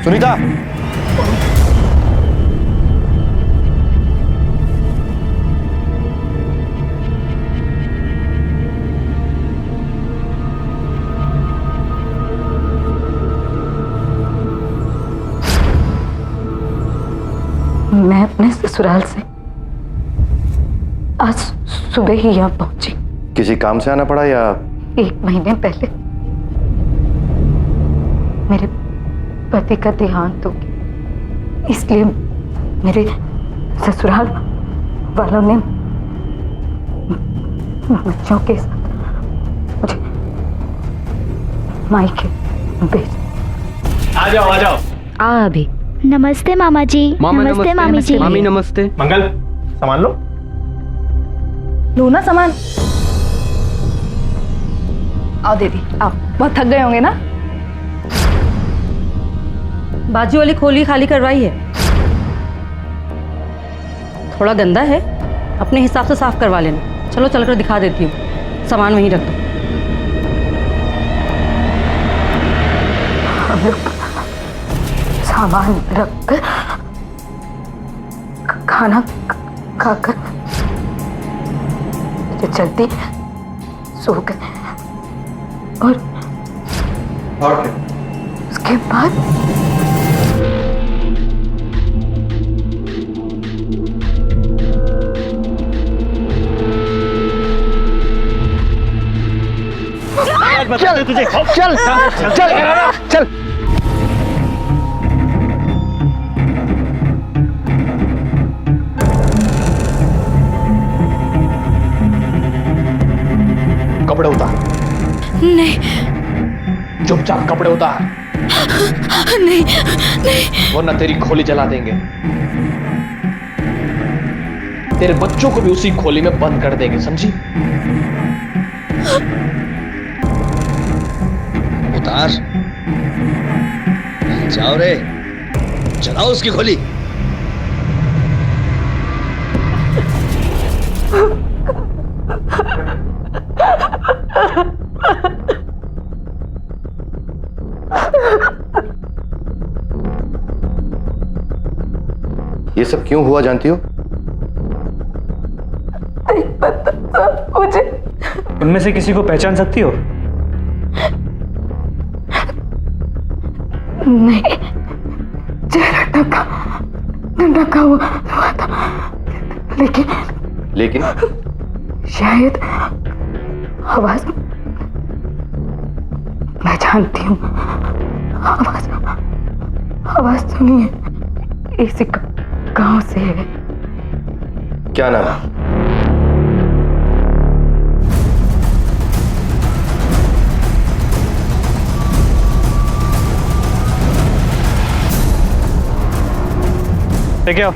सुनीता, मैं अपने ससुराल से आज सुबह ही यहाँ पहुंची। किसी काम से आना पड़ा या? 1 महीने पहले मेरे पति का देहांत हो गया, इसलिए मेरे ससुराल वालों ने बच्चों के साथ मुझे मायके भेज। आ जाओ आ जाओ। आ अभी। नमस्ते मामा जी। नमस्ते मामी जी। मामी नमस्ते। मंगल सामान लो। लो ना सामान। आओ दीदी आओ, बहुत थक गए होंगे ना। बाजू वाली खोली खाली करवाई है, थोड़ा गंदा है, अपने हिसाब से साफ करवा लेना। चलो चलकर दिखा देती हूँ, सामान वहीं रख दो। हम लोग सामान रखकर खाना खाकर जल्दी सो गए और उसके बाद चल तुझे चल चल चल चल। कपड़े उतार। नहीं चुपचाप कपड़े उतार। नहीं नहीं। वरना तेरी खोली जला देंगे, तेरे बच्चों को भी उसी खोली में बंद कर देंगे, समझी? उतार। जाओ रे, जलाओ उसकी खोली। ये सब क्यों हुआ जानती हो? नहीं पता मुझे। उनमें से किसी को पहचान सकती हो? नहीं, चेहरा ढका हुआ था, लेकिन शायद आवाज मैं जानती हूँ। आवाज सुनिए, इसी गांव से है। क्या नाम है? लेके आओ।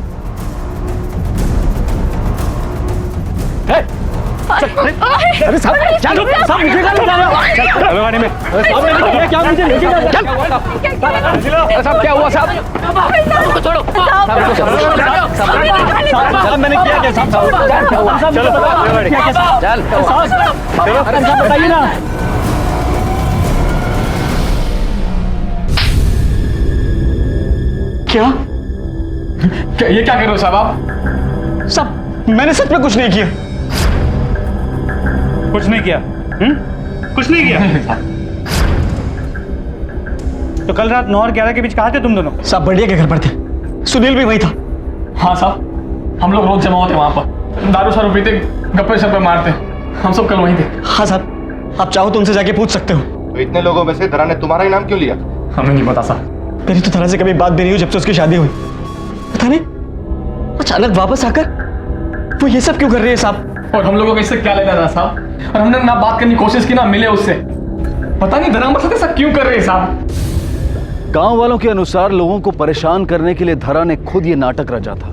अरे साहब चलो साहब मुझे क्या ले जा रहे हो? चलो गाड़ी में। साहब क्या मुझे लेके जा रहे हो? साहब क्या हुआ साहब? छोड़ो साहब, मैंने किया क्या साहब? चलो चल बताइए ना। क्या ये क्या कर रहे हो साहब आप? साहब मैंने सच में कुछ नहीं किया। कुछ नहीं किया? कुछ नहीं किया? तो कल रात 9 और 11 के बीच कहाँ थे तुम दोनों? साहब बढ़िया के घर पर थे, सुनील भी वही था। हाँ साहब, हम लोग रोज जमा होते वहां पर, दारू शारू पीते, गप्पे शप्पे मारते, हम सब कल वहीं थे। हाँ साहब, आप चाहो तो उनसे जाके पूछ सकते हो। तो इतने लोगों में से धरा ने तुम्हारा ही नाम क्यों लिया? हमें नहीं पता साहब, मेरी तो धरा से कभी बात भी नहीं हुई जब से उसकी शादी हुई। पता नहीं अचानक वापस आकर वो ये सब क्यों कर रही है साहब? और हम लोगों को इससे क्या लेना था साहब? और हमने ना बात करने की कोशिश की ना मिले उससे। पता नहीं धरा मतलब ऐसा क्यों कर रहे हैं साहब? गांव वालों के अनुसार लोगों को परेशान करने के लिए धरा ने खुद ये नाटक रचा था।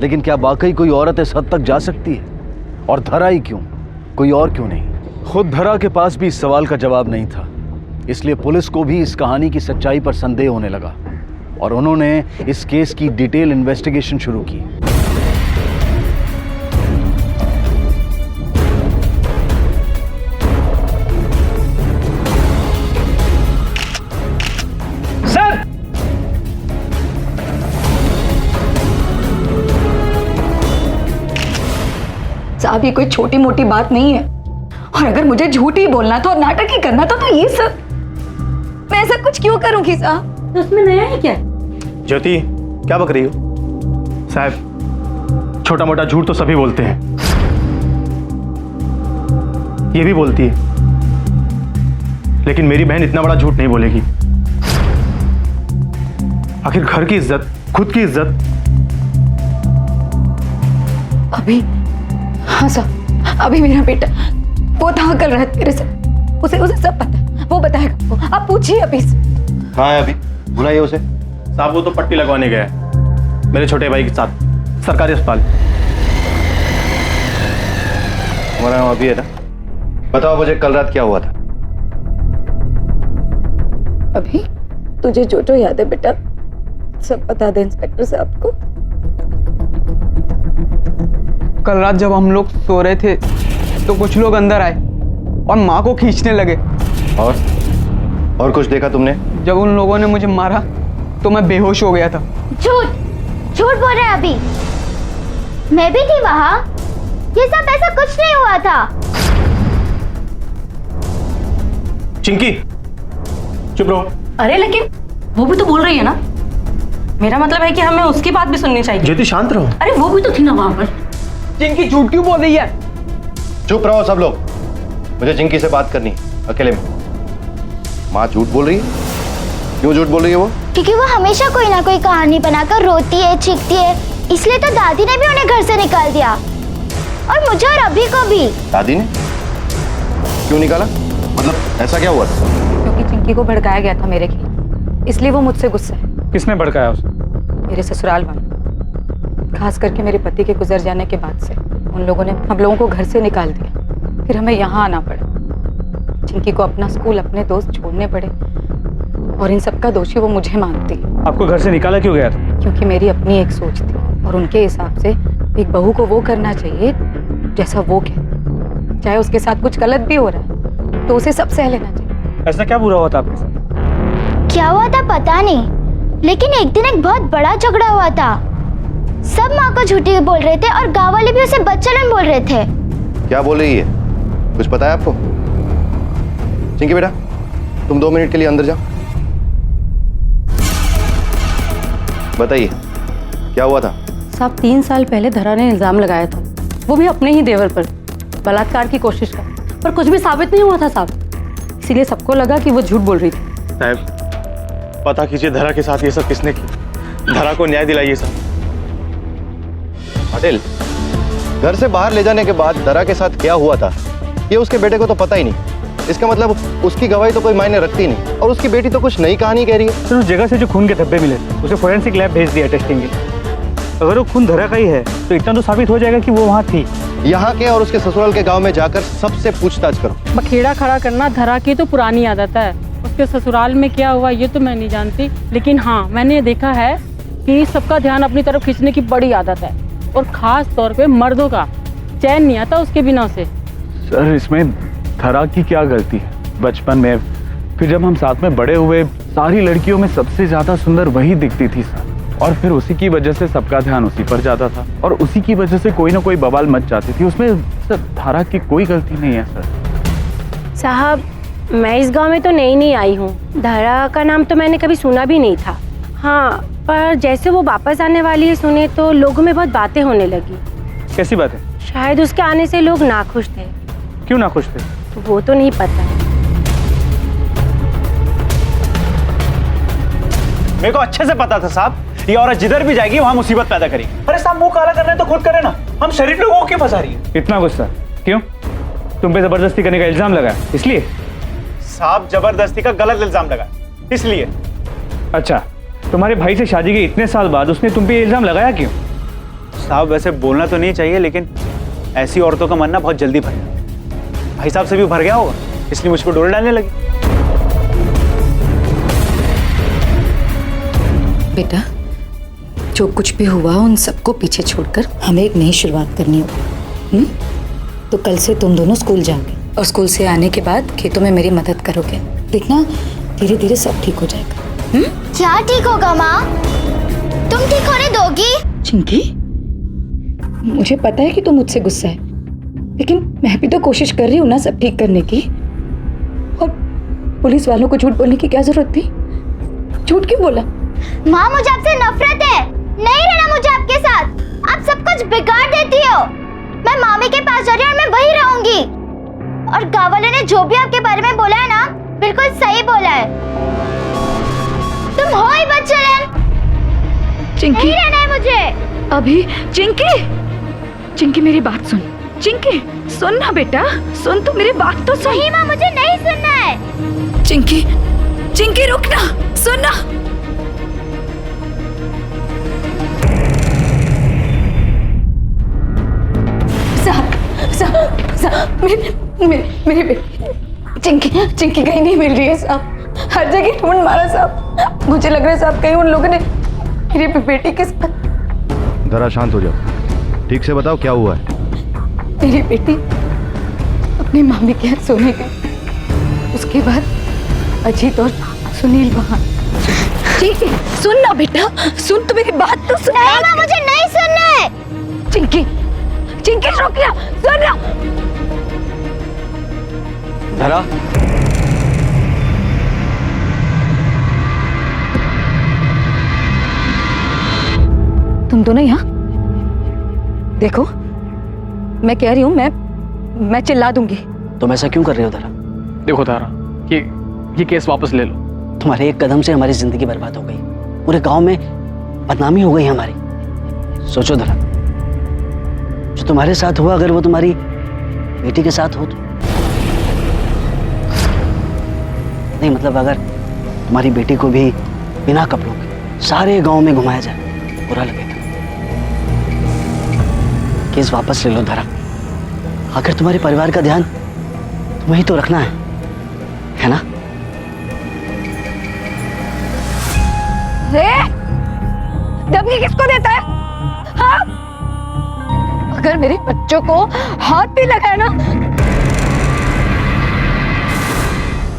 लेकिन क्या वाकई कोई औरत इस हद तक जा सकती है? और धरा ही क्यों, कोई और क्यों नहीं? खुद धरा के पास भी इस सवाल का जवाब नहीं था, इसलिए पुलिस को भी इस कहानी की सच्चाई पर संदेह होने लगा और उन्होंने इस केस की डिटेल इन्वेस्टिगेशन शुरू की। ये कोई छोटी मोटी बात नहीं है। और अगर मुझे झूठ ही बोलना था और नाटक ही करना था तो ये सब, मैं ऐसा कुछ क्यों करूंगी साहब? तो उसमें नया है क्या? ज्योति, क्या बक रही हो? साहब, छोटा मोटा झूठ तो सभी बोलते हैं, ये भी बोलती है, लेकिन मेरी बहन इतना बड़ा झूठ नहीं बोलेगी। आखिर घर की इज्जत, खुद की इज्जत। अभी, हाँ साहब, अभी मेरा बेटा वो था कल रात मेरे साथ, उसे सब पता है, वो बताएगा आपको, आप पूछिए अभी से। कहाँ है अभी? बुलाइए उसे। साहब, वो तो पट्टी लगवाने गया है मेरे छोटे भाई के साथ, सरकारी अस्पताल। हमारा नाम अभी है ना? बताओ मुझे कल रात क्या हुआ था? अभी तुझे जो जो याद है बेटा सब बता दे इंस्पेक्टर साहब को। कल रात जब हम लोग सो रहे थे तो कुछ लोग अंदर आए और माँ को खींचने लगे। और कुछ देखा तुमने? जब उन लोगों ने मुझे मारा तो मैं बेहोश हो गया था। झूठ झूठ बोल रहे हैं अभी। मैं भी थी वहाँ। ये सब ऐसा कुछ नहीं हुआ था। चिंकी, चुप रहो। अरे लेकिन वो भी तो बोल रही है ना, मेरा मतलब है कि हमें उसकी बात भी सुननी चाहिए। ज्योति, शांत रहो। अरे वो भी तो थी ना वहां पर। चिंकी झूठ क्यों बोल रही है? चुप रहो सब लोग, मुझे चिंकी से बात करनी है अकेले में। माँ झूठ बोल रही है? क्यों झूठ बोल रही है वो? क्योंकि वो हमेशा कोई ना कोई कहानी बनाकर रोती है, चीखती है, इसलिए तो दादी ने भी उन्हें घर से निकाल दिया, और मुझे और अभी को भी। दादी ने क्यों निकाला? मतलब ऐसा क्या हुआ था? क्योंकि चिंकी को भड़काया गया था मेरे खिलाफ, इसलिए वो मुझसे गुस्सा है। किसने भड़काया उसे? मेरे ससुराल वाले, खास करके मेरे पति के गुजर जाने के बाद से उन लोगों ने हम लोगों को घर से निकाल दिया, फिर हमें यहाँ आना पड़ा। चिंकी को अपना स्कूल, अपने दोस्त छोड़ने पड़े, और इन सब का दोषी वो मुझे मानती है। आपको घर से निकाला क्यों गया था? क्योंकि मेरी अपनी एक सोच थी, और उनके हिसाब से एक बहू को वो करना चाहिए जैसा वो कहती, चाहे उसके साथ कुछ गलत भी हो रहा है तो उसे सब सह लेना चाहिए। ऐसा क्या बुरा हुआ था आपके साथ? क्या हुआ था पता नहीं, लेकिन एक दिन एक बहुत बड़ा झगड़ा हुआ था। सब माँ को झूठी बोल रहे थे और गाँव वाले भी उसे बदचलन बोल रहे थे। क्या बोल रही है? कुछ पता है आपको? चिंकी बेटा, तुम 2 मिनट के लिए अंदर जाओ। बताइए क्या हुआ था? साहब 3 साल पहले धरा ने इल्जाम लगाया था, वो भी अपने ही देवर पर, बलात्कार की कोशिश का, पर कुछ भी साबित नहीं हुआ था साहब, इसीलिए सबको लगा कि वो झूठ बोल रही थी। साहब, पता कीजिए धरा के साथ ये सब किसने की, धरा को न्याय दिलाइए सर। पटेल, घर से बाहर ले जाने के बाद धरा के साथ क्या हुआ था ये उसके बेटे को तो पता ही नहीं। इसका मतलब उसकी गवाही तो कोई मायने रखती नहीं, और उसकी बेटी तो कुछ नई कहानी कह रही है। सर, उस जगह से जो खून के धब्बे मिले उसे फोरेंसिक लैब भेज दिया टेस्टिंग के। अगर वो खून धरा का ही है तो इतना तो साबित हो जाएगा कि वो वहाँ थी। यहाँ के और उसके ससुराल के गांव में जाकर सबसे पूछताछ करो। बखेड़ा खड़ा करना धरा की तो पुरानी आदत है। उसके ससुराल में क्या हुआ ये तो मैं नहीं जानती, लेकिन हाँ मैंने देखा है कि सबका ध्यान अपनी तरफ खींचने की बड़ी आदत है, और खास तौर पे मर्दों का। चैन नहीं आता उसके बिना से। सर, इसमें धरा की क्या गलती है? बचपन में, फिर जब हम साथ में बड़े हुए, सारी लड़कियों में सबसे ज्यादा सुंदर वही दिखती थी सर, और फिर उसी की वजह से सबका ध्यान उसी पर जाता था, और उसी की वजह से कोई ना कोई बवाल मच जाती थी। उसमें सर धरा की कोई गलती नहीं है सर। साहब, मैं इस गांव में तो नई आई हूँ, धरा का नाम तो मैंने कभी सुना भी नहीं था। हाँ, पर जैसे वो वापस आने वाली है सुने तो लोगों में बहुत बातें होने लगी। कैसी बात है? शायद उसके आने से लोग नाखुश थे। क्यों नाखुश थे? वो तो नहीं पता। मेरे को अच्छे से पता था साहब, ये औरत जिधर भी जाएगी वहां मुसीबत पैदा करेगी। अरे साहब, मुंह काला करना है तो खुद करे ना, हम शरीफ लोगों को क्यों फंसा रही है? इतना गुस्सा क्यों? तुम पे जबरदस्ती करने का इल्जाम लगा इसलिए? साहब, जबरदस्ती का गलत इल्जाम लगा इसलिए। अच्छा, तुम्हारे भाई से शादी के इतने साल बाद उसने तुम पे इल्जाम लगाया क्यों? साहब, वैसे बोलना तो नहीं चाहिए, लेकिन ऐसी औरतों का मन ना बहुत जल्दी भर जाता है। भाई साहब से भी भर गया होगा, इसलिए मुझ पर डोल डालने लगी। बेटा, जो कुछ भी हुआ उन सबको पीछे छोड़कर हमें एक नई शुरुआत करनी होगी। तो कल से तुम दोनों स्कूल जाओगे, और स्कूल से आने के बाद खेतों में मेरी मदद करोगे। देखना, धीरे धीरे सब ठीक हो जाएगा। क्या ठीक होगा माँ? तुम ठीक होने दोगी? चिंकी, मुझे पता है कि तू मुझसे गुस्सा है, लेकिन मैं भी तो कोशिश कर रही हूँ ना सब ठीक करने की। और पुलिस वालों को झूठ बोलने की क्या जरूरत थी? झूठ क्यों बोला? माँ मुझे आपसे नफरत है, नहीं रहना मुझे आपके साथ। आप सब कुछ बिगाड़ देती हो। मैं मामी के पास जा रही हूँ और मैं वहीं रहूंगी। और गाँव वाले ने जो भी आपके बारे में बोला है ना, बिल्कुल सही बोला है। तुम हो ही बदचलन। चिंकी, नहीं रहना है मुझे अभी। चिंकी मेरी बात सुन। चिंकी सुन ना बेटा, सुन तो, मेरी बात तो सुन। नहीं माँ, मुझे नहीं सुनना है। चिंकी रुक ना, सुन ना। साहब मेरी बेटी चिंकी कहीं नहीं मिल रही है साहब। हर जगह ढूंढ मारा साहब। मुझे लग रहा है साहब कहीं उन लोगों ने मेरी बेटी के साथ। जरा शांत हो जाओ, ठीक से बताओ क्या हुआ है। मेरी बेटी अपनी मामी के यहाँ सोने गई। उसके बाद अजीत और सुनील वहाँ। चिंकी सुन ना बेटा, सुन तो, मेरी बात तो सुन। नहीं माँ, मुझे नहीं सुनना है। चिंकी रुक जा, सुन ना। धरा, तुम दोनों यहाँ देखो, मैं कह रही हूँ मैं चिल्ला दूंगी। तुम ऐसा क्यों कर रहे हो धरा? देखो तारा, ये केस वापस ले लो। तुम्हारे एक कदम से हमारी जिंदगी बर्बाद हो गई, पूरे गांव में बदनामी हो गई हमारी। सोचो धरा, जो तुम्हारे साथ हुआ अगर वो तुम्हारी बेटी के साथ हो तो। नहीं मतलब अगर तुम्हारी बेटी को भी बिना कपड़ों के सारे गांव में घुमाया जाए, बुरा लगेगा। केस वापस ले लो धरा। आखिर तुम्हारे परिवार का ध्यान तुम्हें ही तो रखना है ना? धमकी किसको देता है? हाँ? अगर मेरे बच्चों को हाथ भी लगाया ना,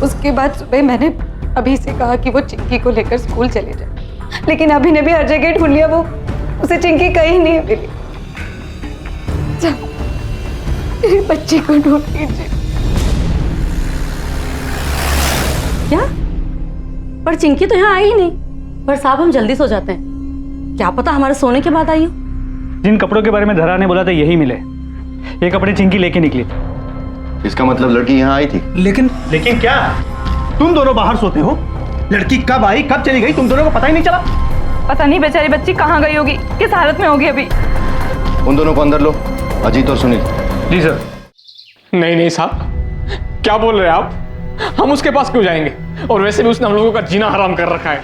उसके बाद सुबह मैंने अभी से कहा कि वो चिंकी को लेकर स्कूल चले जाए, लेकिन अभी ने भी हर जगह ढूंढ लिया, वो उसे चिंकी कहीं नहीं मिली। मेरे बच्चे को ढूंढ लीजिए। क्या? पर चिंकी तो यहाँ आई ही नहीं। पर साहब हम जल्दी सो जाते हैं, क्या पता हमारे सोने के बाद आई हो। जिन कपड़ों के बारे में धरा ने बोला था यही मिले। ये कपड़े चिंकी लेके निकली थी। इसका मतलब लड़की यहाँ आई थी। लेकिन क्या तुम दोनों बाहर सोते हो? लड़की कब आई कब चली गई तुम दोनों को पता ही नहीं चला? पता नहीं बेचारी बच्ची कहाँ गई होगी, किस हालत में होगी अभी। उन दोनों को अंदर लो, अजीत और सुनील। जी सर। नहीं साहब, क्या बोल रहे हैं आप? हम उसके पास क्यों जाएंगे? और वैसे भी उसने हम लोगों का जीना हराम कर रखा है,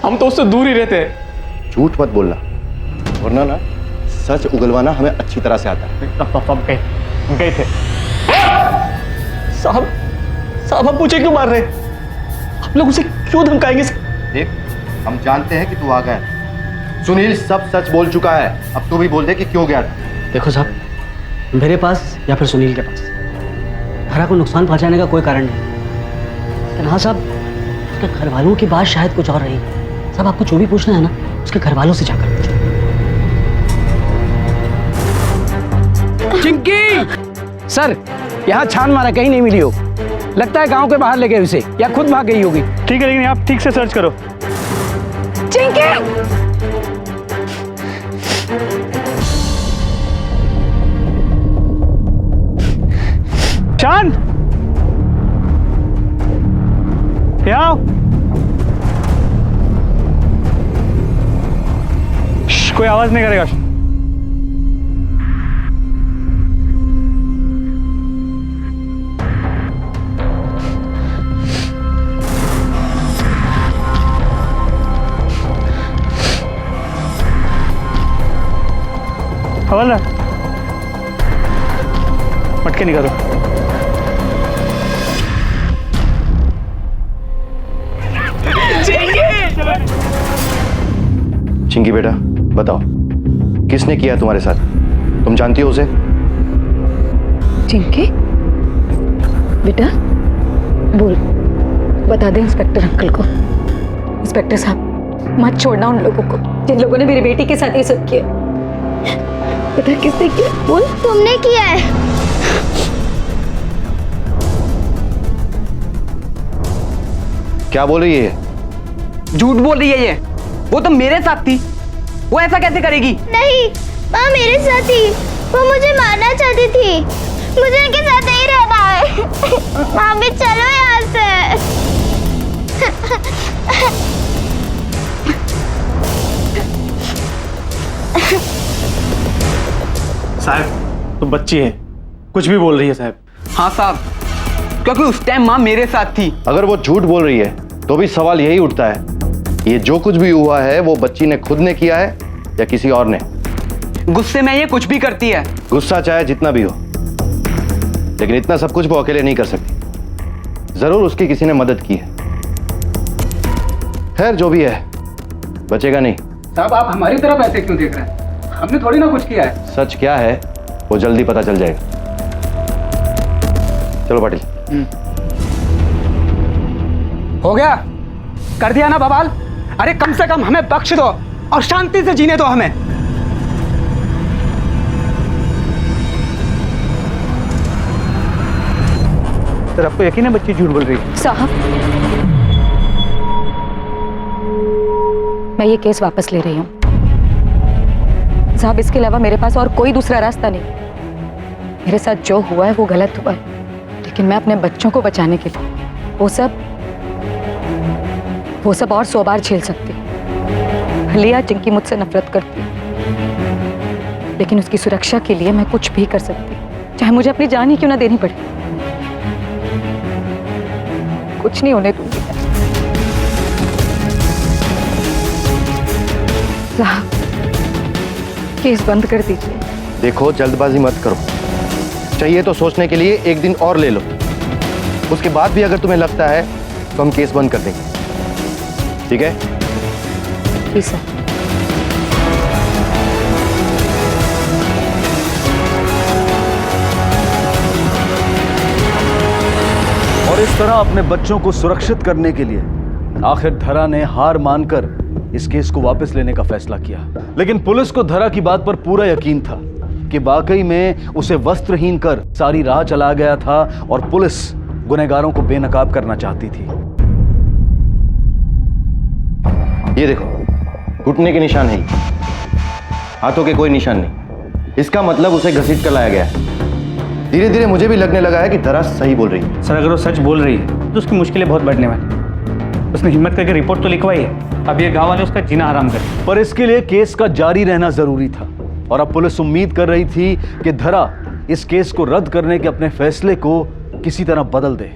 हम तो उससे दूर ही रहते हैं। झूठ मत बोलना, वरना ना सच उगलवाना हमें अच्छी तरह से आता है। सब गए थे। साहब हम पूछे क्यों मार रहे हैं? आप लोग उसे क्यों धमकाएंगे? देख, हम जानते हैं कि तू आ गया। सुनील सब सच बोल चुका है, अब तू भी बोल दे कि क्यों गया था। देखो साहब, मेरे पास या फिर सुनील के पास धरा को नुकसान पहुंचाने का कोई कारण नहीं, लेकिन हाँ साहब, उसके घर वालों की बात शायद कुछ और रही। साहब आपको जो भी पूछना है ना, उसके घर वालों से जाकर पूछो। चिंकी! सर, यहाँ छान मारा कहीं नहीं मिली हो। लगता है गांव के बाहर ले गए उसे, या खुद भाग गई होगी। ठीक है, लेकिन आप ठीक से सर्च करो। चिंकी! चांद, यहाँ आओ। कोई आवाज नहीं करेगा। हवाला मटके निकालो। चिंकी बेटा बताओ, किसने किया तुम्हारे साथ? तुम जानती हो उसे? चिंकी बेटा बोल, बता दे इंस्पेक्टर अंकल को। इंस्पेक्टर साहब मत छोड़ना उन लोगों को जिन लोगों ने मेरी बेटी के साथ ये सब किया। बेटा किसने किया? बोल। तुमने किया है। क्या बोल रही है ये? झूठ बोल रही है ये। वो तो मेरे साथ थी, वो ऐसा कैसे करेगी? नहीं, माँ मेरे साथ थी। वो मुझे मारना चाहती थी। मुझे इनके साथ नहीं रहना है। मामी चलो यहाँ से। साहब तो बच्ची है, कुछ भी बोल रही है साहब। हाँ साहब, क्योंकि उस टाइम माँ मेरे साथ थी। अगर वो झूठ बोल रही है तो भी सवाल यही उठता है, ये जो कुछ भी हुआ है वो बच्ची ने खुद ने किया है या किसी और ने? गुस्से में ये कुछ भी करती है। गुस्सा चाहे जितना भी हो, लेकिन इतना सब कुछ वो अकेले नहीं कर सकती। जरूर उसकी किसी ने मदद की है। खैर जो भी है, बचेगा नहीं। साहब आप हमारी तरफ ऐसे क्यों देख रहे हैं? हमने थोड़ी ना कुछ किया है। सच क्या है वो जल्दी पता चल जाएगा। चलो पाटिल। हो गया, कर दिया ना बवाल। अरे कम से कम हमें बख्श दो और शांति से जीने दो हमें। सर आपको यकीन है बच्ची झूठ बोल रही है? साहब, मैं ये केस वापस ले रही हूँ। साहब इसके अलावा मेरे पास और कोई दूसरा रास्ता नहीं। मेरे साथ जो हुआ है वो गलत हुआ है, लेकिन मैं अपने बच्चों को बचाने के लिए वो सब और 100 बार झेल सकती। भले आज चिंकी मुझसे नफरत करती, लेकिन उसकी सुरक्षा के लिए मैं कुछ भी कर सकती, चाहे मुझे अपनी जान ही क्यों ना देनी पड़े। कुछ नहीं होने दूंगी। साहब केस बंद कर दीजिए। देखो जल्दबाजी मत करो, चाहिए तो सोचने के लिए एक दिन और ले लो। उसके बाद भी अगर तुम्हें लगता है तो हम केस बंद कर देंगे, ठीक है? जी सर। और इस तरह अपने बच्चों को सुरक्षित करने के लिए आखिर धरा ने हार मानकर इस केस को वापस लेने का फैसला किया। लेकिन पुलिस को धरा की बात पर पूरा यकीन था कि वाकई में उसे वस्त्रहीन कर सारी राह चला गया था और पुलिस गुनहगारों को बेनकाब करना चाहती थी। ये देखो, घुटने के निशान है, हाथों के कोई निशान नहीं। इसका मतलब उसे घसीट कर लाया गया है। धीरे धीरे मुझे भी लगने लगा है कि धरा सही बोल रही है। सर अगर वो सच बोल रही है तो उसकी मुश्किलें बहुत बढ़ने वाली। उसने हिम्मत करके रिपोर्ट तो लिखवाई है, अब ये गांव वाले उसका जीना हराम करें। पर इसके लिए केस का जारी रहना जरूरी था और अब पुलिस उम्मीद कर रही थी कि धरा इस केस को रद्द करने के अपने फैसले को किसी तरह बदल दे।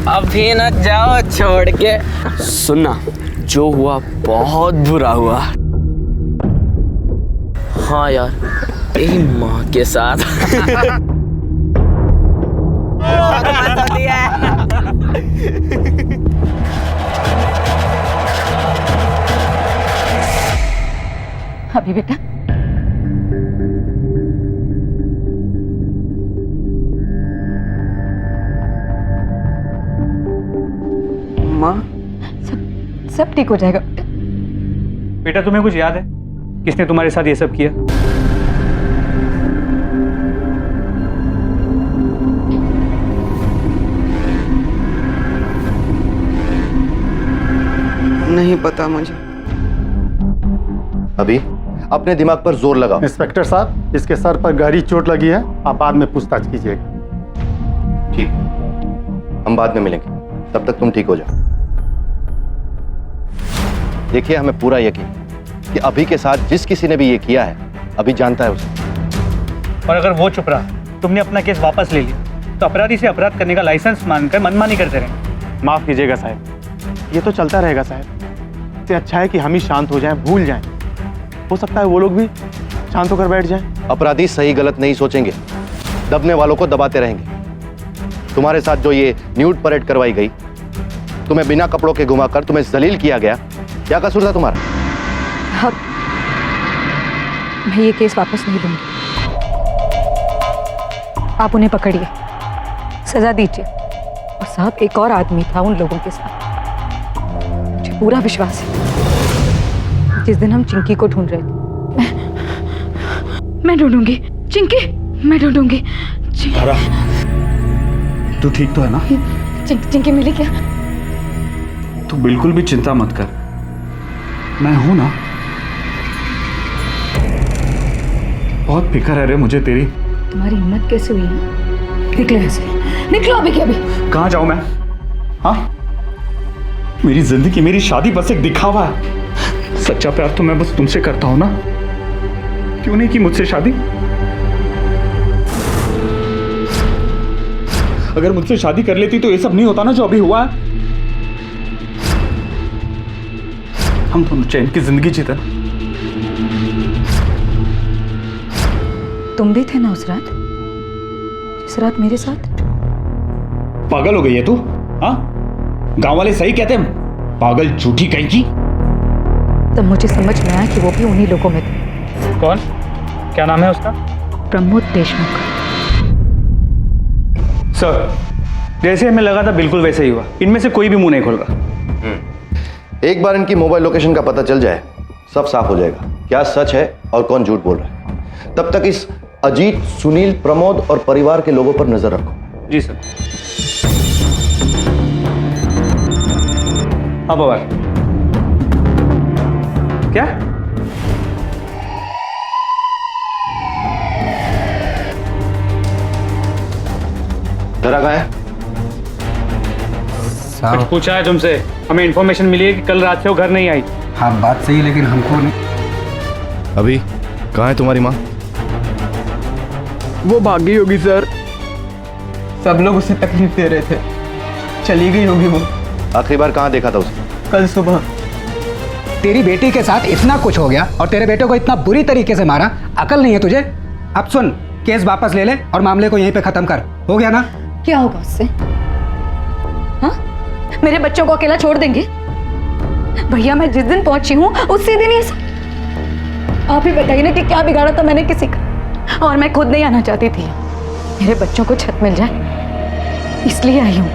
अभी न जाओ छोड़ के। सुनना, जो हुआ बहुत बुरा हुआ। हाँ यार, यही माँ के साथ। अभी बेटा, माँ सब ठीक हो जाएगा। बेटा तुम्हें कुछ याद है किसने तुम्हारे साथ ये सब किया? नहीं पता मुझे। अभी अपने दिमाग पर जोर लगाओ। इंस्पेक्टर साहब, इसके सर पर गहरी चोट लगी है, आप बाद में पूछताछ कीजिएगा। ठीक, हम बाद में मिलेंगे, तब तक तुम ठीक हो जाओ। देखिए हमें पूरा यकीन कि अभी के साथ जिस किसी ने भी ये किया है, अभी जानता है उसे। और अगर वो चुप रहा, तुमने अपना केस वापस ले लिया, तो अपराधी से अपराध करने का लाइसेंस मानकर मनमानी करते रहे। माफ कीजिएगा साहब, ये तो चलता रहेगा साहब। इससे अच्छा है कि हम ही शांत हो जाएं, भूल जाएं। हो सकता है वो लोग भी शांत होकर बैठ जाएं। अपराधी सही गलत नहीं सोचेंगे, दबने वालों को दबाते रहेंगे। तुम्हारे साथ जो ये न्यूड परेड करवाई गई, तुम्हें बिना कपड़ों के घुमाकर तुम्हें जलील किया गया, क्या कसूर था तुम्हारा? हाँ, मैं ये केस वापस नहीं लूंगी। आप उन्हें पकड़िए, सजा दीजिए। और साहब, एक और आदमी था उन लोगों के साथ, मुझे पूरा विश्वास है। जिस दिन हम चिंकी को ढूंढ रहे थे, मैं ढूंढूंगी चिंकी, मैं ढूंढूंगी। धरा, तू ठीक तो है ना? चिंकी मिली क्या? तू बिल्कुल भी चिंता मत कर, मैं हूं ना। बहुत फिक्र है रे मुझे तेरी। तुम्हारी हिम्मत कैसे हुई है? निकलो यहाँ से, निकलो अभी के अभी। कहाँ जाऊं मैं? हाँ, मेरी जिंदगी, मेरी शादी बस एक दिखावा है। सच्चा प्यार तो मैं बस तुमसे करता हूं ना। क्यों नहीं की मुझसे शादी? अगर मुझसे शादी कर लेती तो ये सब नहीं होता ना जो अभी हुआ है। हम दोनों चैन की जिंदगी जीते। तुम भी थे ना उस रात, जिस रात मेरे साथ? पागल हो गई है तू? हाँ, गांव वाले सही कहते हैं, पागल झूठी कहीं की। तब मुझे समझ में आया कि वो भी उन्हीं लोगों में थे। कौन? क्या नाम है उसका? प्रमोद देशमुख। सर, जैसे हमें लगा था बिल्कुल वैसे ही हुआ। इनमें से कोई भी मुंह नहीं खोल रहा। एक बार इनकी मोबाइल लोकेशन का पता चल जाए, सब साफ हो जाएगा, क्या सच है और कौन झूठ बोल रहा है। तब तक इस अजीत, सुनील, प्रमोद और परिवार के लोगों पर नजर रखो। जी सर। हाँ पवार, क्या? धरा कहाँ है? कुछ पूछा है तुमसे? हमें इंफॉर्मेशन मिली है कि कल रात से वो घर नहीं आई। हाँ बात सही है, लेकिन हमको नहीं। अभी कहाँ है तुम्हारी माँ? वो भाग गई होगी सर, सब लोग उसे तकलीफ दे रहे थे, चली गई होगी वो। आखिरी बार कहाँ देखा था उसे? कल सुबह। तेरी बेटी के साथ इतना कुछ हो गया और तेरे बेटे को इतना बुरी तरीके से मारा, अकल नहीं है तुझे? अब सुन, केस वापस ले ले और मामले को यहीं पे खत्म कर। हो गया ना? क्या होगा उससे? हाँ, मेरे बच्चों को अकेला छोड़ देंगे? भैया मैं जिस दिन पहुंची हूँ उसी दिन ये सब। आप ही बताइए ना कि क्या बिगाड़ा था मैंने किसी का। और मैं खुद नहीं आना चाहती थी, मेरे बच्चों को छत मिल जाए इसलिए आई हूँ।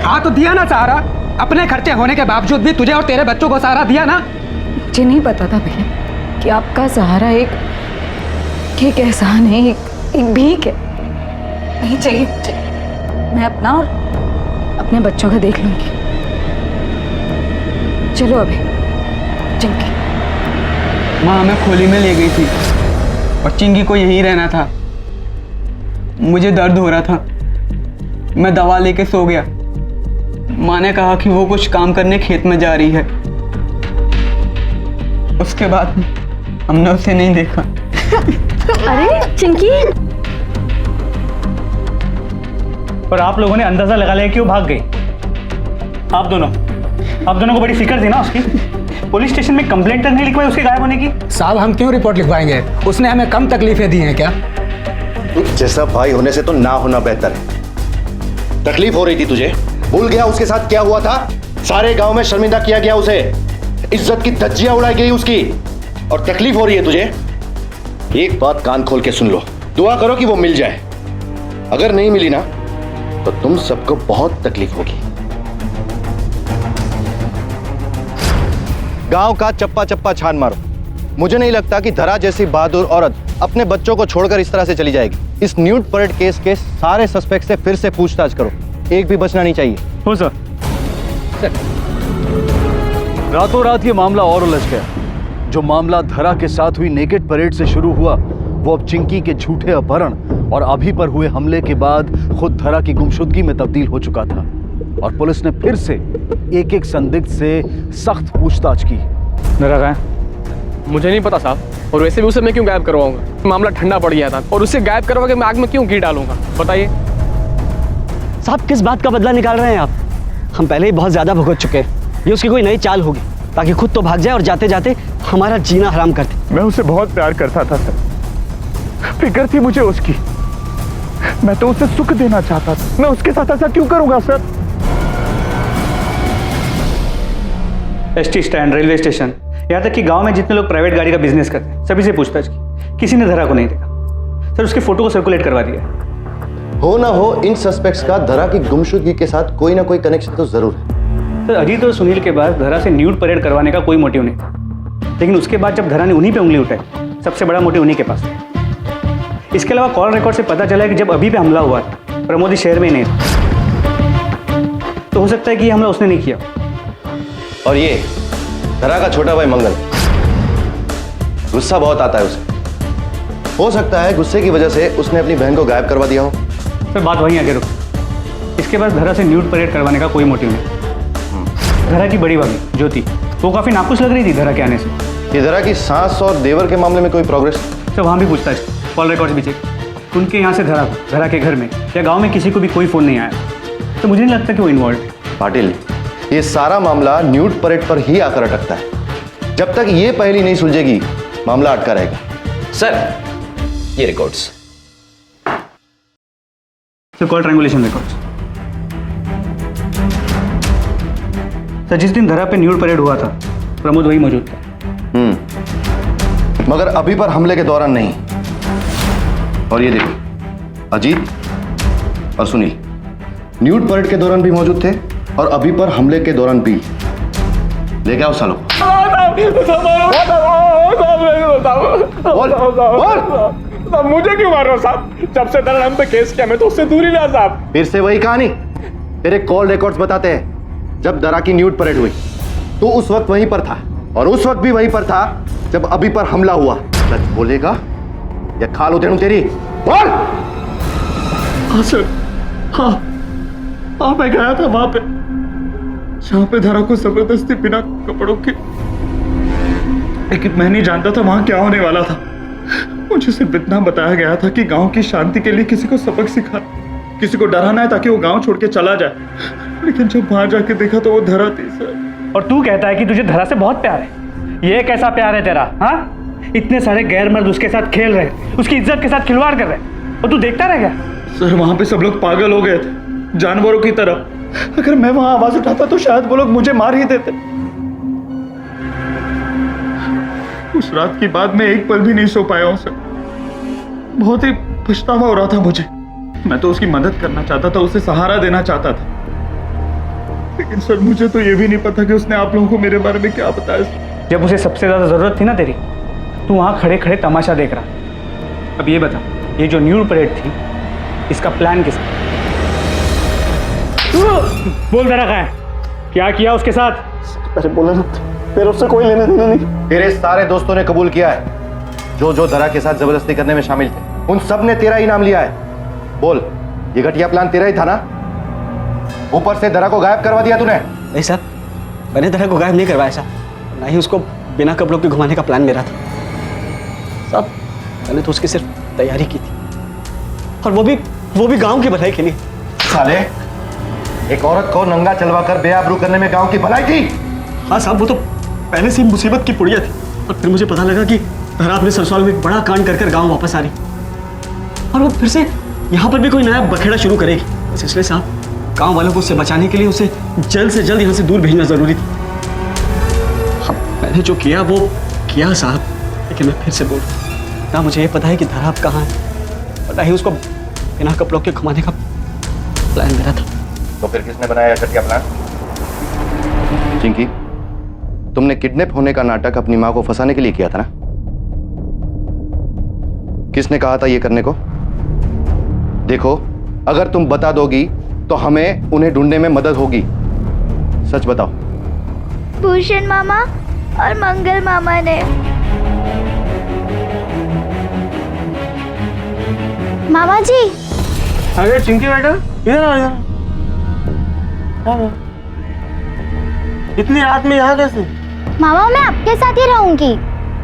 हाँ तो दिया ना सहारा, अपने खर्चे होने के बावजूद भी तुझे और तेरे बच्चों को सहारा दिया ना। मुझे नहीं पता था भैया कि आपका सहारा एक एहसान है, एक भीख है। नहीं चाहिए मुझे, मैं अपना और अपने बच्चों का देख लूंगी। चलो अभी। चिंकी माँ हमें खोली में ले गई थी और चिंकी को यहीं रहना था। मुझे दर्द हो रहा था, मैं दवा लेके सो गया। माँ ने कहा कि वो कुछ काम करने खेत में जा रही है। उसके बाद हमने उसे नहीं देखा। अरे चिंकी, और आप लोगों ने अंदाजा लगा लिया कि वो भाग गई। आप दोनों को बड़ी फिक्र थी ना उसकी। पुलिस स्टेशन में कंप्लेंट नहीं लिखवाई उसके गायब होने की? साहब हम क्यों रिपोर्ट लिखवाएंगे? उसने हमें कम तकलीफें दी हैं क्या? जैसा भाई होने से तो ना होना बेहतर है। तकलीफ हो रही थी तुझे, भूल गया उसके साथ क्या हुआ था? सारे गांव में शर्मिंदा किया गया उसे, इज्जत की धज्जियां उड़ाई गई उसकी, और तकलीफ हो रही है तुझे? एक बात कान खोल के सुन लो, दुआ करो कि वो मिल जाए। अगर नहीं मिली ना तो तुम सबको बहुत तकलीफ होगी। गांव का चप्पा चप्पा छान मारो। मुझे नहीं लगता कि धरा जैसी बहादुर औरत अपने बच्चों को छोड़कर इस तरह से चली जाएगी। इस न्यूड परेड केस के सारे सस्पेक्ट से फिर से पूछताछ करो, एक भी बचना नहीं चाहिए। हो सर। रातों रात ये मामला और उलझ गया। जो मामला धरा के साथ हुई नेकेड परेड से शुरू हुआ, वो अब चिंकी के झूठे अपहरण और अभी पर हुए हमले के बाद खुद धरा की गुमशुदगी में तब्दील हो चुका था। और पुलिस ने फिर से एक एक संदिग्ध से सख्त पूछताछ की। धरा कहाँ है? मुझे नहीं पता साहब, और वैसे भी उसे मैं क्यों गायब करवाऊंगा? मामला ठंडा पड़ गया था और उसे गायब करवा के मैं आग में क्यों घी डालूंगा? बताइए साहब, किस बात का बदला निकाल रहे हैं आप? हम पहले ही बहुत ज्यादा भुगत चुके हैं। ये उसकी कोई नई चाल होगी ताकि खुद तो भाग जाए और जाते जाते हमारा जीना हराम कर दे। मैं उसे बहुत प्यार करता था सर, फिक्र थी मुझे उसकी। मैं तो उसे सुख देना चाहता था, मैं उसके साथ ऐसा क्यों करूंगा sir? ST stand, railway station, यहाँ तक कि गांव में जितने लोग प्राइवेट गाड़ी का बिजनेस करते हैं सभी से पूछताछ की, किसी ने धरा को नहीं देखा। सर उसके फोटो को सर्कुलेट करवा दिया। हो ना हो, इन सस्पेक्ट्स का धरा की गुमशुदगी के साथ कोई ना कोई कनेक्शन तो जरूर है। सर अजीत और सुनील के बाद धरा से न्यूड परेड करवाने का कोई मोटिव नहीं था, लेकिन उसके बाद जब धरा ने उन्हीं पे उंगली उठाई, सबसे बड़ा मोटिव उन्हीं के पास था। इसके अलावा कॉल रिकॉर्ड से पता चला कि जब अभी पे हमला हुआ था प्रमोद इस शहर में ही नहीं था। तो हो सकता है कि ये हमला उसने नहीं किया। और ये धरा का छोटा भाई मंगल, गुस्सा बहुत आता है उसे। हो सकता है गुस्से की वजह से उसने अपनी बहन को गायब करवा दिया हो। फिर बात वहीं आगे रुक। इसके पास धरा से न्यूड परेड करवाने का कोई मोटिव नहीं। धरा की बड़ी भाभी ज्योति, वो काफी नाखुश लग रही थी धरा के आने से। ये धरा की सास और देवर के मामले में कोई प्रोग्रेस? तो वहाँ भी पूछता है, कॉल रिकॉर्ड्स भी चेक। उनके यहाँ से धरा के घर में या गांव में किसी को भी कोई फोन नहीं आया, तो मुझे नहीं लगता कि वो इन्वॉल्व है। पाटिल, ये सारा मामला न्यूड परेड पर ही आकर अटकता है। जब तक ये पहेली नहीं सुलझेगी, मामला अटका रहेगा। सर, ये records. Sir, call triangulation records. Sir, जिस दिन धरा पे न्यूड परेड हुआ था, प्रमोद वही मौजूद था। मगर अभी पर हमले के दौरान नहीं। और ये देखो, अजीत और सुनील न्यूड परेड के दौरान भी मौजूद थे और अभी पर हमले के दौरान भी। लेके आओ सालों। मुझे क्यों मार रहे हो साहब? जब से दर हम पे केस किया मैं तो उससे दूर ही रहा साहब। फिर से वही कहानी। तेरे कॉल रिकॉर्ड्स बताते हैं, जब दरा की न्यूड परेड हुई तो उस वक्त वहीं पर था, और उस वक्त भी वहीं पर था जब अभी पर हमला हुआ। सच बोलेगा या खाल उधेड़ूं तेरी? बोल। हाँ सर, हाँ मैं गया था वहां पे जहां पे धरा को जबरदस्ती बिना कपड़ों के, लेकिन मैं नहीं जानता था वहां क्या होने वाला था। मुझे सिर्फ इतना बताया गया था कि गांव की शांति के लिए किसी को सबक सिखा, किसी को डराना है ताकि वो गांव छोड़ के चला जाए। लेकिन जब वहां जाके देखा तो वो धरा थी सर। और तू कहता है कि तुझे धरा से बहुत प्यार है। ये कैसा प्यार है तेरा? हाँ, इतने सारे गैर मर्द उसके साथ खेल रहे, उसकी इज्जत के साथ खिलवाड़ कर रहे, और तू देखता रह गया? सर, वहां पे सब लोग पागल हो गए थे, जानवरों की तरह। अगर मैं वहां आवाज उठाता तो शायद वो लोग मुझे मार ही देते। उस रात की बात में एक पल भी नहीं सो पाया हूं सर। बहुत ही पछतावा हो रहा था मुझे। मैं तो उसकी मदद करना चाहता था, उसे सहारा देना चाहता था, लेकिन सर मुझे तो ये भी नहीं पता कि उसने आप लोगों को मेरे बारे में क्या बताया। जब उसे सबसे ज्यादा जरूरत थी ना तेरी, तू वहां खड़े खड़े तमाशा देख रहा। अब ये बता, ये जो न्यूड परेड थी, इसका प्लान किसका? बोल दे रखा है, क्या किया उसके साथ? अरे बोला ना, तेरे उससे कोई लेना देना नहीं। तेरे सारे दोस्तों ने कबूल किया है, जो धरा के साथ जबरदस्ती करने में शामिल थे, उन सब ने तेरा ही नाम लिया है। बोल, ये घटिया प्लान तेरा ही था ना? ऊपर से धरा को गायब करवा दिया तूने। नहीं साहब, मैंने धरा को गायब नहीं करवाया साहब, ना ही उसको बिना कपड़ों के घुमाने का प्लान मेरा था साहब। मैंने तो उसकी सिर्फ तैयारी की थी, और वो भी गांव की भलाई के लिए। साले, एक औरत को नंगा चलवा कर बेआबरू करने में गांव की भलाई थी? हाँ साहब, वो तो पहले से ही मुसीबत की पुड़िया थी, और फिर मुझे पता लगा कि धरा अपने ससुराल में एक बड़ा कांड कर गांव वापस आ रही, और वो फिर से यहाँ पर भी कोई नया बखेड़ा शुरू करेगी। बस इसलिए साहब, गांव वालों को उससे बचाने के लिए उसे जल्द से जल्द यहाँ से दूर भेजना जरूरी था। हाँ, मैंने जो किया वो किया साहब, लेकिन मैं फिर से बोल रहा हूँ, ना मुझे ये पता है कि धरा अब कहाँ है, और ना ही उसको बिना कपड़ों के घुमाने का प्लान मेरा था। तो फिर किसने बनाया घटिया प्लान? चिंकी, तुमने किडनैप होने का नाटक अपनी मां को फंसाने के लिए किया था ना? किसने कहा था ये करने को? देखो, अगर तुम बता दोगी तो हमें उन्हें ढूंढने में मदद होगी। सच बताओ। भूषण मामा और मंगल मामा ने। मामा जी। अरे चिंकी बेटा, इधर आ जा। इतनी रात में यहाँ कैसे? मामा, मैं आपके साथ ही रहूंगी,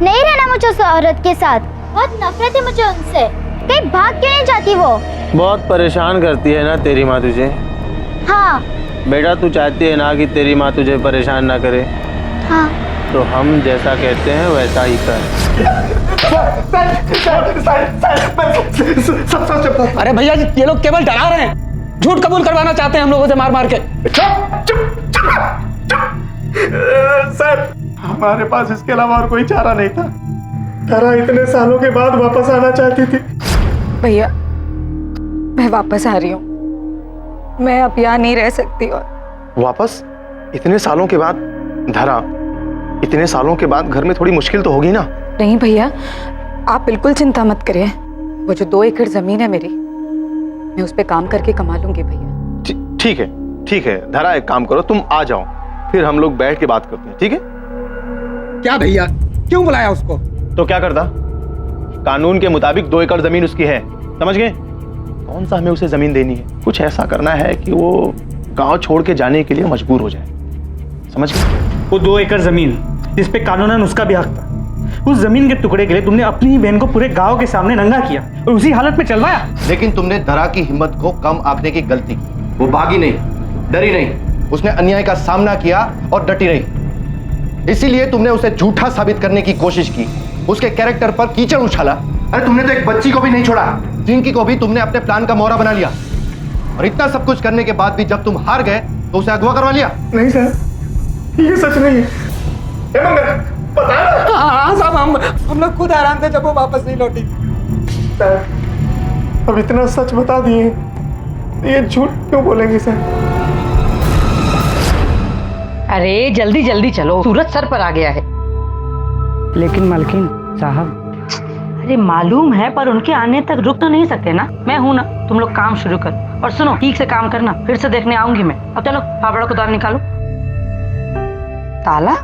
नहीं रहना मुझे उस औरत के साथ। बहुत नफरत है मुझे उनसे। कहीं भाग क्यों नहीं जाती वो? बहुत परेशान करती है ना तेरी माँ तुझे? हाँ। बेटा, तू चाहती है ना कि तेरी माँ तुझे परेशान ना करे? हाँ। तो हम जैसा कहते हैं वैसा ही कर। अरे भैया, ये लोग केवल डरा रहे हैं, झूठ कबूल करवाना चाहते हैं हम लोगों से मार मार के। सर, हमारे पास इसके अलावा और कोई चारा नहीं था। धरा इतने सालों के बाद वापस आना चाहती थी। भैया, मैं वापस आ रही हूँ, मैं अब यहाँ नहीं रह सकती। और वापस? इतने सालों के बाद? धरा, इतने सालों के बाद घर में थोड़ी मुश्किल तो होगी ना? नहीं भैया, आप बिल्कुल चिंता मत करिए। वो जो 2 एकड़ जमीन है मेरी, मैं उस पे काम करके कमा लूंगी भैया। ठीक है, ठीक है धरा, एक काम करो, तुम आ जाओ, फिर हम लोग बैठ के बात करते हैं, ठीक है? क्या भैया, क्यों बुलाया उसको? तो क्या करता? कानून के मुताबिक 2 एकड़ जमीन उसकी है, समझ गए? कौन सा हमें उसे जमीन देनी है? कुछ ऐसा करना है कि वो गांव छोड़ के जाने के लिए मजबूर हो जाए, समझ गए? वो 2 एकड़ जमीन जिस पे कानूनन उसका भी हक था, उस जमीन के टुकड़े के लिए तुमने अपनी ही बहन को पूरे गांव के सामने नंगा किया और उसी हालत में चलवाया। लेकिन तुमने धरा की हिम्मत को कम आंकने की गलती की। वो भागी नहीं, डरी नहीं, उसने अन्याय का सामना किया और डटी रही। इसीलिए तुमने उसे झूठा साबित करने की कोशिश की, उसके कैरेक्टर पर कीचड़ उछाला। अरे तुमने तो एक बच्ची को भी नहीं छोड़ा, जिनकी को भी तुमने अपने प्लान का मोहरा बना लिया। और इतना सब कुछ करने के बाद भी जब तुम हार गए तो उसे अगवा करवा लिया। नहीं सर, ये सच नहीं है। हाँ साहब, हम लोग खुद हैरान थे जब वो वापस नहीं लौटी। सर, अब इतना सच बता दिए, ये झूठ क्यों बोलेंगे सर? अरे जल्दी जल्दी चलो, सूरज सर पर आ गया है। लेकिन मालकिन साहब, अरे मालूम है, पर उनके आने तक रुक तो नहीं सकते ना। मैं हूं ना, तुम लोग काम शुरू करो। और सुनो, ठीक से काम करना, फिर से देखने आऊंगी मैं। अब चलो फावड़ा को उतार निकालो। ताला?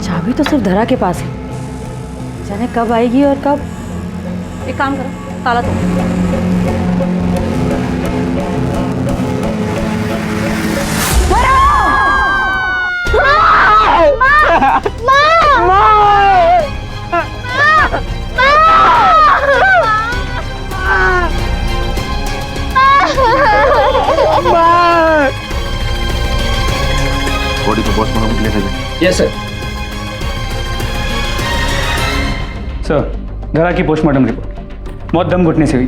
चाबी तो सिर्फ धरा के पास है, जाने कब आएगी और कब। एक काम करो, ताला तो बॉडी को पोस्टमार्टम के लिए भेजें। Yes sir. सर, धरा की पोस्टमार्टम रिपोर्ट, मौत दम घुटने से हुई,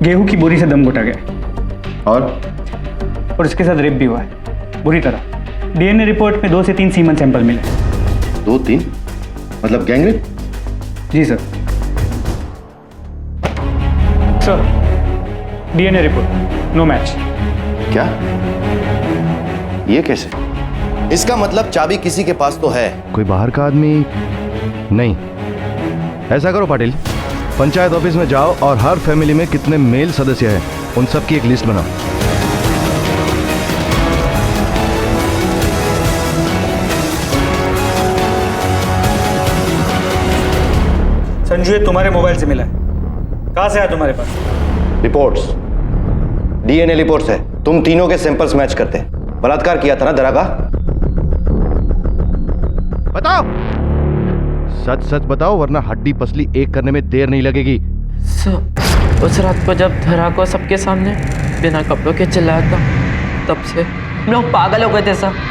गेहूं की बोरी से दम घुटा गया और इसके साथ रेप भी हुआ है बुरी तरह। डीएनए रिपोर्ट में 2 से 3 सीमन सैंपल मिले। 2-3 मतलब गैंगरेप? जी sir. Sir, DNA report no match. क्या? ये कैसे? इसका मतलब चाबी किसी के पास तो है। कोई बाहर का आदमी नहीं। ऐसा करो पाटिल, पंचायत ऑफिस में जाओ और हर फैमिली में कितने मेल सदस्य हैं उन सब की एक लिस्ट बनाओ। संजू, ये तुम्हारे मोबाइल से मिला है, कहां से आया तुम्हारे पास? रिपोर्ट्स, डीएनए रिपोर्ट्स है। तुम तीनों के सैंपल्स मैच करते हैं। बलात्कार किया था ना धरा का? बताओ, सच सच बताओ, वरना हड्डी पसली एक करने में देर नहीं लगेगी। उस रात को जब धरा को सबके सामने बिना कपड़ों के चिल्लाया था, तब से हम लोग पागल हो गए थे सर।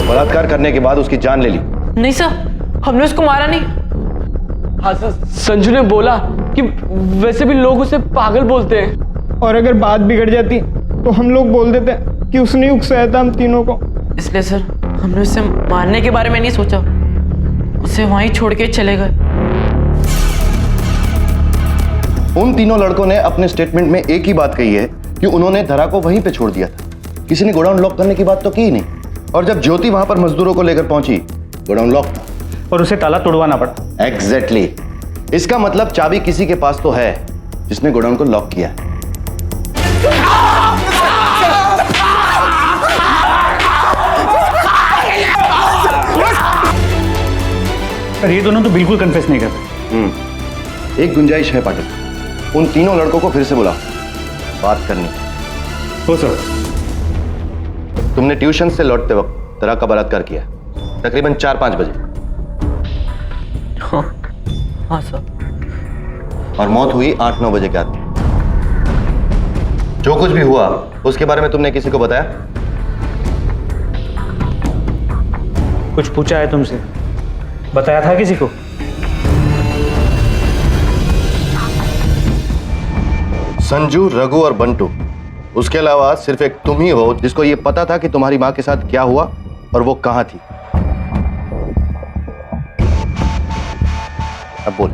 बलात्कार करने के बाद उसकी जान ले ली। नहीं सर, हमने उसको मारा नहीं। हाँ सर, संजू ने बोला कि वैसे भी लोग उसे पागल बोलते हैं। और अगर बात बिगड़ जाती तो हम लोग बोल देते कि उसने ही उकसाया था हम तीनों को। इसलिए सर, हमने उसे मारने के बारे में नहीं सोचा, उसे वहीं छोड़ के चले गए। उन तीनों लड़कों ने अपने स्टेटमेंट में एक ही बात कही है कि उन्होंने धरा को वहीं पे छोड़ दिया था। किसी ने गोडाउन लॉक करने की बात तो की ही नहीं। और जब ज्योति वहां पर मजदूरों को लेकर पहुंची, गोडाउन लॉक था और उसे ताला तोड़वाना पड़ा। एग्जैक्टली। इसका मतलब चाबी किसी के पास तो है जिसने गोडाउन को लॉक किया है। ये दोनों तो बिल्कुल कन्फेस नहीं करते। एक गुंजाइश है पाटिल, उन तीनों लड़कों को फिर से बुलाओ, बात करनी। हो सर। तुमने ट्यूशन से लौटते वक्त धरा का बलात्कार किया, तकरीबन 4-5 बजे। हाँ सर। और मौत हुई 8-9 बजे के आसपास। जो कुछ भी हुआ उसके बारे में तुमने किसी को बताया? कुछ पूछा है तुमसे? बताया था किसी को? संजू, रघु और बंटू उसके अलावा सिर्फ एक तुम ही हो जिसको ये पता था कि तुम्हारी माँ के साथ क्या हुआ और वो कहां थी। अब बोल,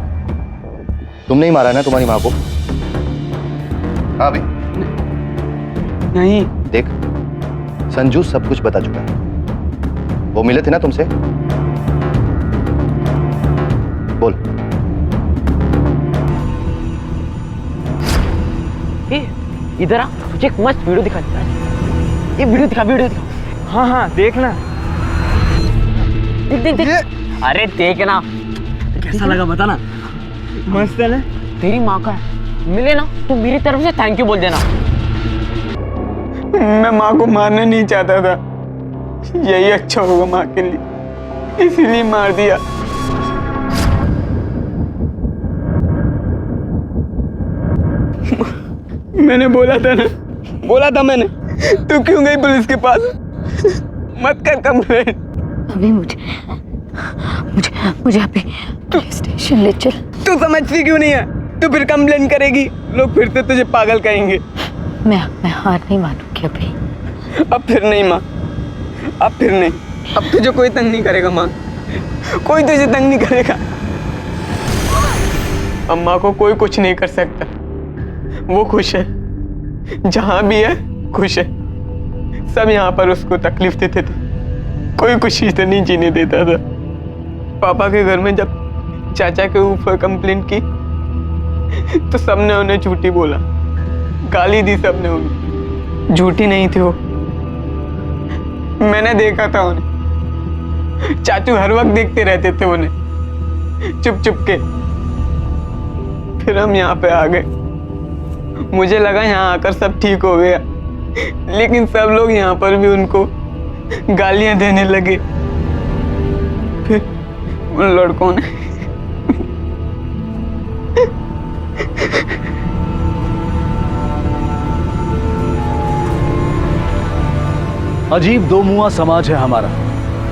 तुमने ही मारा है ना तुम्हारी माँ को? हाँ भाई। नहीं। देख, संजू सब कुछ बता चुका है। वो मिले थे ना तुमसे? बोल। इधर आ, तुझे एक मस्त वीडियो दिखा देता है। ये वीडियो दिखा। हाँ हाँ देखना। देख। अरे देखना। कैसा लगा बता ना। मस्त है ना? तेरी माँ का है, मिले ना तो मेरी तरफ से थैंक यू बोल देना। मैं माँ को मारना नहीं चाहता था, यही अच्छा होगा माँ के लिए, इसीलिए मार दिया। मैंने बोला था मैंने। तू क्यों गई पुलिस के पास? मत कर कंप्लेंट। अभी मुझे अभी स्टेशन ले चल। तू समझती क्यों नहीं है? तू फिर कंप्लेंट करेगी, लोग फिर से तुझे पागल कहेंगे। मैं हार नहीं मानूंगी अभी। अब फिर नहीं माँ, अब फिर नहीं। अब तुझे कोई तंग नहीं करेगा माँ, कोई तुझे तंग नहीं करेगा। अम्मा को कोई कुछ नहीं कर सकता, वो खुश है, जहां भी है खुश है। सब यहाँ पर उसको तकलीफ देते थे, कोई खुशी से नहीं जीने देता था। पापा के घर में जब चाचा के ऊपर कंप्लेंट की तो सबने उन्हें झूठी बोला, गाली दी सबने उन्हें। झूठी नहीं थी वो, मैंने देखा था उन्हें। चाचू हर वक्त देखते रहते थे उन्हें चुप चुप के। फिर हम यहाँ पे आ गए, मुझे लगा यहाँ आकर सब ठीक हो गया, लेकिन सब लोग यहाँ पर भी उनको गालियां देने लगे। फिर उन लड़कों ने अजीब दो मुआ समाज है हमारा,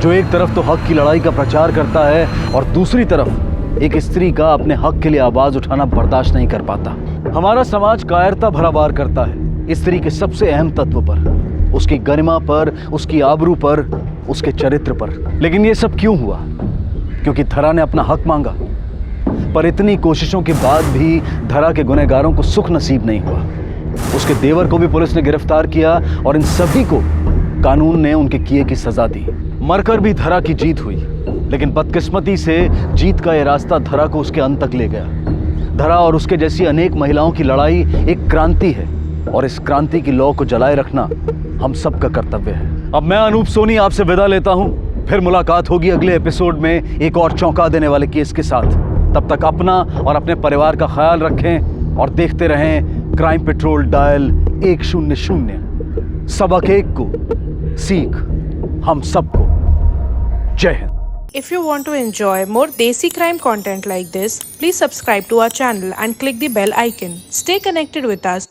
जो एक तरफ तो हक की लड़ाई का प्रचार करता है और दूसरी तरफ एक स्त्री का अपने हक के लिए आवाज उठाना बर्दाश्त नहीं कर पाता। हमारा समाज कायरता भरा वार करता है स्त्री के सबसे अहम तत्व पर, उसकी गरिमा पर, उसकी आबरू पर, उसके चरित्र पर। लेकिन ये सब क्यों हुआ? क्योंकि धरा ने अपना हक मांगा। पर इतनी कोशिशों के बाद भी धरा के गुनहगारों को सुख नसीब नहीं हुआ। उसके देवर को भी पुलिस ने गिरफ्तार किया और इन सभी को कानून ने उनके किए की सजा दी। मरकर भी धरा की जीत हुई, लेकिन बदकिस्मती से जीत का यह रास्ता धरा को उसके अंत तक ले गया। धरा और उसके जैसी अनेक महिलाओं की लड़ाई एक क्रांति है और इस क्रांति की लौ को जलाए रखना हम सबका कर्तव्य है। अब मैं अनूप सोनी आपसे विदा लेता हूँ, फिर मुलाकात होगी अगले एपिसोड में एक और चौंका देने वाले केस के साथ। तब तक अपना और अपने परिवार का ख्याल रखें और देखते रहें क्राइम पेट्रोल डायल 100। सबक एक को सीख हम सबको। जय Hind. If you want to enjoy more Desi crime content like this, please subscribe to our channel and click the bell icon. Stay connected with us.